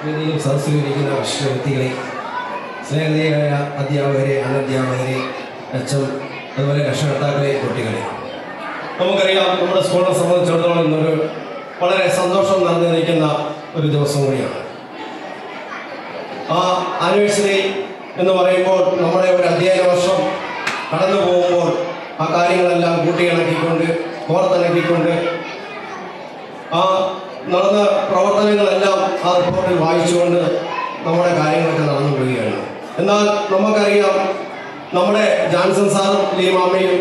വേദിയിലും സദസ്സിലിരിക്കുന്ന വിശിഷ്ട വ്യക്തികളെ, സ്നേഹനീയരായ അധ്യാപകരെ, അനധ്യാപകരെ, അച്ഛൻ, അതുപോലെ രക്ഷകർത്താക്കളെ, കുട്ടികളെ, നമുക്കറിയാം നമ്മുടെ സ്കൂളിനെ സംബന്ധിച്ചിടത്തോളം ഇന്നൊരു വളരെ സന്തോഷം നിറഞ്ഞു നിൽക്കുന്ന ഒരു ദിവസം കൂടിയാണ്. ആ ആനിവേഴ്സറി എന്ന് പറയുമ്പോൾ നമ്മുടെ ഒരു അധ്യയന വർഷം കടന്നു പോകുമ്പോൾ ആ കാര്യങ്ങളെല്ലാം കൂട്ടിയിണക്കിക്കൊണ്ട് കോർത്തിണക്കിക്കൊണ്ട് ആ നടന്ന പ്രവർത്തനങ്ങളെല്ലാം ആ റിപ്പോർട്ടിൽ വായിച്ചുകൊണ്ട് നമ്മുടെ കാര്യങ്ങളൊക്കെ നടന്നു പോവുകയാണ്. എന്നാൽ നമുക്കറിയാം നമ്മുടെ ജാൻസൺ സാറും ലീമാമ്മയും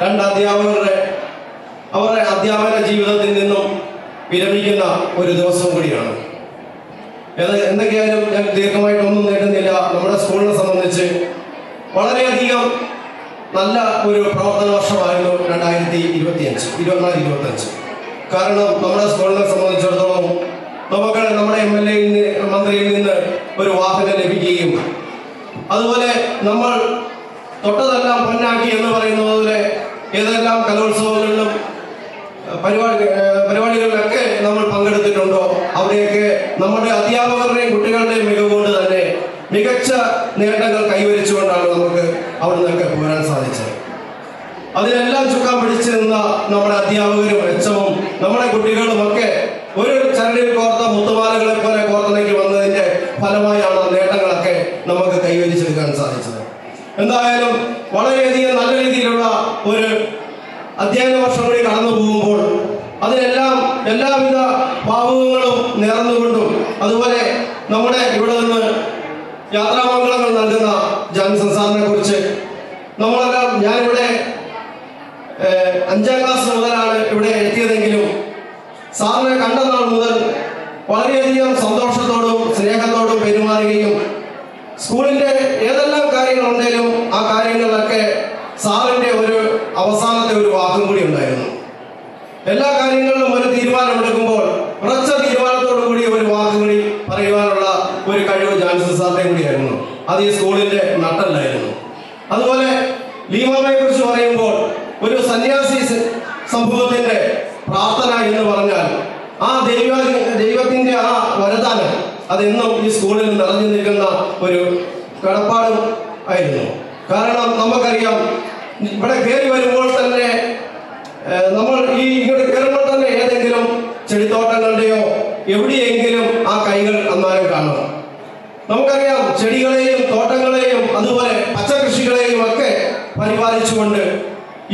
രണ്ട് അവരുടെ അധ്യാപന ജീവിതത്തിൽ നിന്നും വിരമിക്കുന്ന ഒരു ദിവസം കൂടിയാണ്. എന്തൊക്കെയായാലും ഞാൻ ദീർഘമായിട്ടൊന്നും നേടുന്നില്ല. നമ്മുടെ സ്കൂളിനെ സംബന്ധിച്ച് വളരെയധികം നല്ല ഒരു പ്രവർത്തന വർഷമായിരുന്നു 2024-25. കാരണം നമ്മുടെ സ്കൂളിനെ സംബന്ധിച്ചിടത്തോളം നമുക്ക് നമ്മുടെ MLA മന്ത്രിയിൽ നിന്ന് ഒരു വാഹനം ലഭിക്കുകയും അതുപോലെ നമ്മൾ തൊട്ടതെല്ലാം പൊന്നാക്കി എന്ന് പറയുന്നത് പോലെ ഏതെല്ലാം കലോത്സവങ്ങളിലും പരിപാടികളിലൊക്കെ നമ്മൾ പങ്കെടുത്തിട്ടുണ്ടോ അവിടെയൊക്കെ നമ്മുടെ അധ്യാപകരുടെയും കുട്ടികളുടെയും മികവ് കൊണ്ട് തന്നെ മികച്ച നേട്ടങ്ങൾ കൈവരിച്ചുകൊണ്ടാണ് നമുക്ക് അവിടെ നിന്നൊക്കെ പോരാൻ സാധിച്ചത്. അതിനെല്ലാം ചുക്കാൻ പിടിച്ചു നിന്ന നമ്മുടെ അധ്യാപകരും HMഉം നമ്മുടെ കുട്ടികളുമൊക്കെ ഒരു ചരടിൽ കോർത്ത മുത്തുമാലകളെ പോലെ കോർത്തിണക്കി വന്നതിന്റെ ഫലമായാണ് നേട്ടങ്ങളൊക്കെ നമുക്ക് കൈവരിച്ചെടുക്കാൻ സാധിച്ചത്. എന്തായാലും വളരെയധികം നല്ല രീതിയിലുള്ള ഒരു അധ്യയന വർഷം കൂടി കടന്നു പോകുമ്പോൾ അതിനെല്ലാം എല്ലാവിധ ഭാവുകങ്ങളും നേർന്നുകൊണ്ടും അതുപോലെ നമ്മുടെ ഇവിടെ നിന്ന് യാത്രാമംഗളങ്ങൾ നൽകുന്ന ജാൻസൺ സാറിനെ കുറിച്ച് നമ്മളെല്ലാം ഞാനിവിടെ 5ാം ക്ലാസ് മുതലാണ് ഇവിടെ എത്തിയതെങ്കിലും സാറിനെ കണ്ട നാൾ മുതൽ വളരെയധികം സന്തോഷത്തോടും സ്നേഹത്തോടും പെരുമാറുകയും സ്കൂളിൻ്റെ ഏതെല്ലാം കാര്യങ്ങളുണ്ടെങ്കിലും ആ കാര്യങ്ങളിലൊക്കെ സാറിൻ്റെ ഒരു അവസാനത്തെ ഒരു വാക്കും കൂടി ഉണ്ടായിരുന്നു. എല്ലാ കാര്യങ്ങളിലും ഒരു തീരുമാനമെടുക്കുമ്പോൾ ഉറച്ച തീരുമാനത്തോടു കൂടി ഒരു വാക്ക് കൂടി പറയുവാനുള്ള ഒരു കഴിവ് ജാൻസൺ സാറിന്റെ കൂടിയായിരുന്നു. അത് ഈ സ്കൂളിന്റെ നട്ടല്ലായിരുന്നു. അതുപോലെ ലീമാമയെ കുറിച്ച് പറയുമ്പോൾ ഒരു സന്യാസി സംഭവത്തിന്റെ പ്രാർത്ഥന എന്ന് പറഞ്ഞാൽ ആ ദൈവത്തിന്റെ ആ വരദാനം അതെന്നും ഈ സ്കൂളിൽ നിറഞ്ഞു നിൽക്കുന്ന ഒരു കടപ്പാടും ആയിരുന്നു. കാരണം നമുക്കറിയാം ഇവിടെ കയറി വരുമ്പോൾ തന്നെ നമ്മൾ ഇങ്ങോട്ട് കയറുമ്പോൾ തന്നെ ഏതെങ്കിലും ചെടിത്തോട്ടങ്ങളുടെയോ എവിടെയെങ്കിലും ആ കൈകൾ അന്നാലും കാണും. നമുക്കറിയാം ചെടികളെയും തോട്ടങ്ങളെയും അതുപോലെ പച്ചക്കൃഷികളെയും ഒക്കെ പരിപാലിച്ചുകൊണ്ട്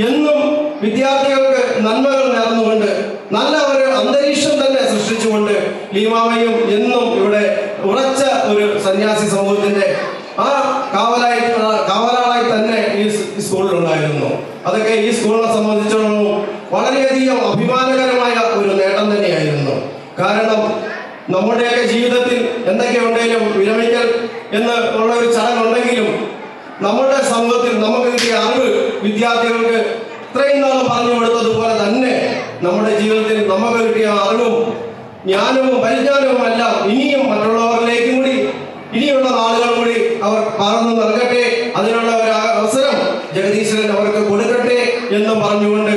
എന്നും വിദ്യാർത്ഥികൾക്ക് നന്മകൾ നേർന്നുകൊണ്ട് നല്ല ഒരു അന്തരീക്ഷം തന്നെ സൃഷ്ടിച്ചുകൊണ്ട് ലീമാമയും എന്നും ഇവിടെ ഉറച്ച ഒരു സന്യാസി സമൂഹത്തിന്റെ ആ കാവലാളായി തന്നെ ഈ സ്കൂളിലുണ്ടായിരുന്നു. അതൊക്കെ ഈ സ്കൂളിനെ സംബന്ധിച്ചിടത്തോളം വളരെയധികം അഭിമാനകരമായ ഒരു നേട്ടം തന്നെയായിരുന്നു. കാരണം നമ്മുടെയൊക്കെ ജീവിതത്തിൽ എന്തൊക്കെ ഉണ്ടെങ്കിലും വിരമിക്കൽ എന്ന് ഉള്ള ഒരു ചടങ്ങുണ്ടെങ്കിലും നമ്മുടെ സമൂഹത്തിൽ നമുക്ക് കിട്ടിയ അറിവ് വിദ്യാർത്ഥികൾക്ക് ഇത്രയും നാൾ പറഞ്ഞു കൊടുത്തതുപോലെ തന്നെ നമ്മുടെ ജീവിതത്തിൽ നമുക്ക് കിട്ടിയ അറിവും ജ്ഞാനവും പരിജ്ഞാനവും എല്ലാം ഇനിയും മറ്റുള്ളവരിലേക്കും കൂടി ഇനിയുള്ള നാളുകൾ കൂടി അവർ പറഞ്ഞു നൽകട്ടെ, അതിനുള്ള ഒരു അവസരം ജഗദീശ്വരൻ അവർക്ക് കൊടുക്കട്ടെ എന്നും പറഞ്ഞുകൊണ്ട്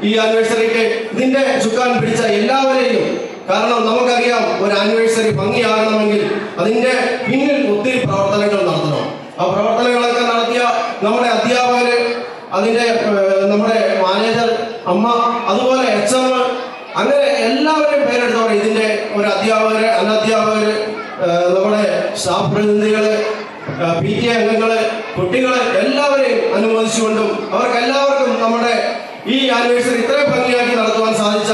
ഈ ആനിവേഴ്സറിക്ക് ഇതിന്റെ ചുക്കാൻ പിടിച്ച എല്ലാവരെയും, കാരണം നമുക്കറിയാം ഒരു ആനിവേഴ്സറി ഭംഗിയാകണമെങ്കിൽ അതിന്റെ പിന്നിൽ ഒത്തിരി പ്രവർത്തനങ്ങൾ നടത്തണം. ആ പ്രവർത്തനങ്ങളൊക്കെ നടത്തിയ നമ്മുടെ അധ്യാപകര്, അതിന്റെ നമ്മുടെ മാനേജർ, അമ്മ, അതുപോലെ HM, അങ്ങനെ എല്ലാവരെയും പേരെടുത്തോടെ ഇതിന്റെ ഒരു അധ്യാപകര്, അനധ്യാപകര്, നമ്മുടെ സ്റ്റാഫ് പ്രതിനിധികള്, PTA അംഗങ്ങള്, കുട്ടികളെ എല്ലാവരെയും അനുമോദിച്ചുകൊണ്ടും അവർക്ക് എല്ലാവർക്കും നമ്മുടെ ഈ ആനിവേഴ്സറി ഇത്രയും ഭംഗിയാക്കി നടത്തുവാൻ സാധിച്ച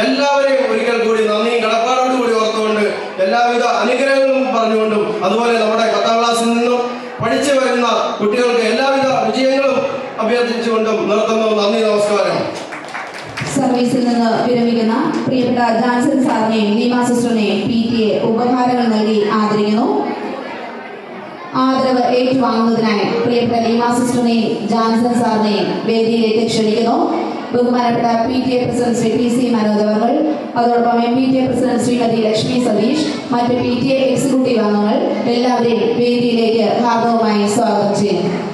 എല്ലാവരെയും ഒരിക്കൽ കൂടി നന്ദിയും കടപ്പാടോടും കൂടി ഓർത്തുകൊണ്ട് എല്ലാവിധ അനുഗ്രഹങ്ങളും പറഞ്ഞുകൊണ്ടും അതുപോലെ നമ്മുടെ 10ാം ക്ലാസ്സിൽ നിന്നും പഠിച്ചു വരുന്ന കുട്ടികൾക്ക് എല്ലാവിധ വിജയങ്ങളും അഭ്യർത്ഥിച്ചുകൊണ്ടും നിർത്തുന്നു. നന്ദി, നമസ്കാരം. സർവീസിൽ നിന്ന് വിരമിക്കുന്ന പ്രിയപ്പെട്ട ജാൻസൺ സാറിനെയും ലീമ സിസ്റ്ററിനെയും PTA ഉപഹാരങ്ങൾ നൽകി ആദരിക്കുന്നു. ആദരവ് ഏറ്റുവാങ്ങുന്നതിനായി പ്രിയപ്പെട്ട ലീമ സിസ്റ്ററിനെയും ജാൻസൺ സാറിനെയും വേദിയിലേക്ക് ക്ഷണിക്കുന്നു. ബഹുമാനപ്പെട്ട PTA president Shri PC Manoj അവർ, അതോടൊപ്പം MPTA പ്രസിഡന്റ് ശ്രീമതി ലക്ഷ്മി സതീഷ്, മറ്റ് PTA എക്സിക്യൂട്ടീവ് അംഗങ്ങൾ എല്ലാവരെയും വേദിയിലേക്ക് ഹാർദവമായി സ്വാഗതം ചെയ്യുന്നു.